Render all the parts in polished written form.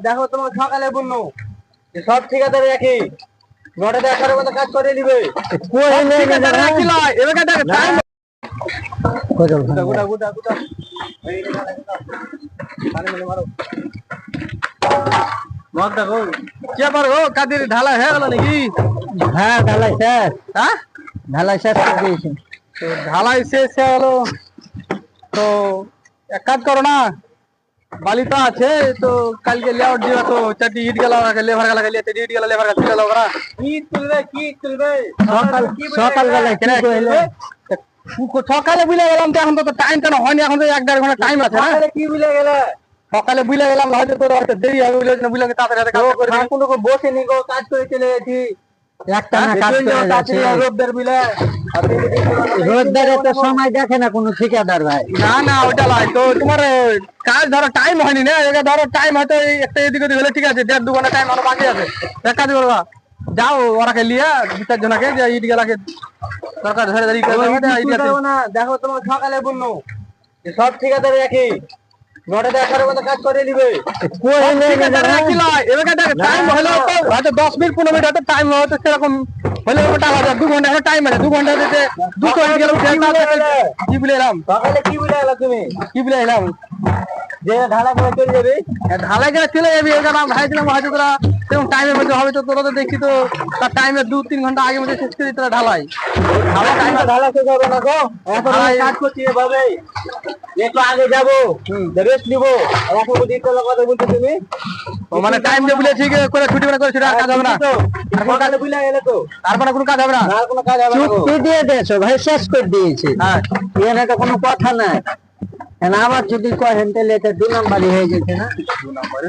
দেখো তোমার সকালে বললো সব ঠিকাদার একই 9টা 11টার মধ্যে কাজ করে নিবে। ঢালাই হয়ে গেল নাকি? হ্যাঁ ঢালাই শেষ। হ্যাঁ ঢালাই শেষ করে দিয়েছি। ঢালাই শেষ হয়ে গেল তো এক কাজ করো না, বালি তো আছে তো কালকে লেআউট দিবা তো 4টি ইট গেল লেবার গেল খালি 4টি ইট গেল লেবার গেল তুলে ওরা কি তুলবে সকাল বেলায় কি কইলে সকালে বুঝে গেলাম তো এখন তো টাইম তো হয়নি, এখন তো 1-1.5 ঘন্টা টাইম আছে। সকালে কি বুঝে গেলে? সকালে বুঝে গেলাম হয়তো তোর হয়তো দেরি হবে বুঝলে তাড়াতাড়ি কাজ করে কোনো বসে নি গো, কাজ করে চলে গেছি একটা না কাজ করে যাচ্ছে। রোববার বুঝলে রোজদারে তো সময় দেখে না কোনো ঠিকাদার ভাই। না ওটা নয় তো তোমার কাজ ধরো টাইম হয়নি না, ধরো টাইম হয়তো একটা এদিকে হলে ঠিক আছে, 1.5-2 ঘন্টা টাইম আরো বাকি আছে। এক কাজ করবা, যাও ওরাকে লিয়া 2-4 জনকে যে ইট গেলাকে সরকার ধরে না। দেখো তোমার সকালে বললো সব ঠিকাদার একই 9টা 11টার মধ্যে কাজ করে নিবে। টাইম হলো হয়তো 10 মিনিট 15 মিনিট হয়তো টাইম হয়তো সেরকম হলে 2 ঘন্টা টাইম আছে, 2 ঘন্টা দিতে 200 কি বলে এলাম সকালে কি বলে এলাম তুমি কি বলে এলাম যে ঢালাই করে চলে যাবে, ঢালাই করে চলে যাবি এখানে ভাইছিলাম হয়তো তোরা সেরকম টাইমের মধ্যে হবে তো তোরা তো দেখছি তো তার টাইমের 2-3 ঘন্টা আগে মধ্যে শেষ করে তোরা ঢালাই টাইমটা ঢালাই শেষ হবে না গো, এখন কাজ করছি এভাবে একটু আগে যাবো রেস্ট নিবো এখন কথা বলছো তুমি মানে টাইম যে বলে ঠিক করে ছুটি করে ছুটি কাজ হবে না সকালে বুঝলে গেলে তো তারপরে কোনো কাজ হবে না, আর কোনো কাজ হবে না চুক্তি দিয়ে দিয়েছো ভাই, শেষ করে দিয়েছি। হ্যাঁ এখানে তো কোনো কথা নাই। আমার যদি কহেন তাহলে এটা 2 নম্বরই হয়ে গেছে না।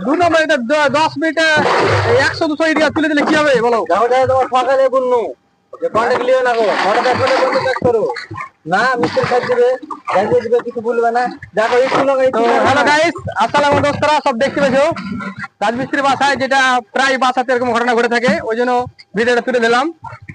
2 নম্বর এটা 10 মিনিটে 100-200 এরিয়া তুলে দিলে কি হবে বলো? তোমার সকালে বললো যে কন্টাক্ট লিও না গো, কন্টাক্ট করে বন্ধ কাজ করো না, মিস্ত্রি কাজ দিবে কিছু বলবে না। দেখো হ্যালো গাইস, আসসালামু দোস্তরা, সব দেখতে পেয়েছো রাজমিস্ত্রি বাসায় যেটা প্রায় বাসাতে এরকম ঘটনা ঘটে থাকে, ওই জন্য ভিডিওটা তুলে দিলাম।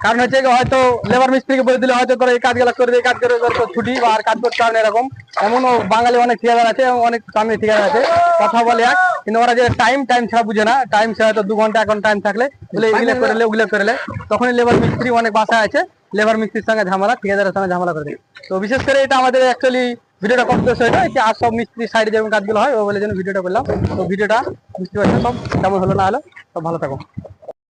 কারণ হচ্ছে হয়তো লেবার মিস্ত্রিকে বলে দিলে হয়তো তোরা এই কাজগুলো করে এই কাজ করে ছুটি বা আর কাজ করতে হবে না এরকম। এমনও বাঙালি অনেক ঠিকাদার আছে, অনেক সামনে ঠিকাদার আছে, কথা বলে এক, কিন্তু ওরা যে টাইম ছাড়া বুঝে না। টাইম ছাড়া তো 2 ঘন্টা এখন টাইম থাকলে ওগুলো করলে তখনই লেবার মিস্ত্রি অনেক বাসায় আছে, লেবার মিস্ত্রির সঙ্গে ঝামেলা, ঠিকাদারের সঙ্গে ঝামেলা করে দেয়। তো বিশেষ করে এটা আমাদের অ্যাকচুয়ালি ভিডিওটা কমপ্লেক্স হয়ে যায় আর সব মিস্ত্রি সাইডে যেমন কাজগুলো হয় ও বলে যেন ভিডিওটা করলাম। তো ভিডিওটা বুঝতে পারছেন সব কেমন হলো না হলো, সব ভালো থাকো।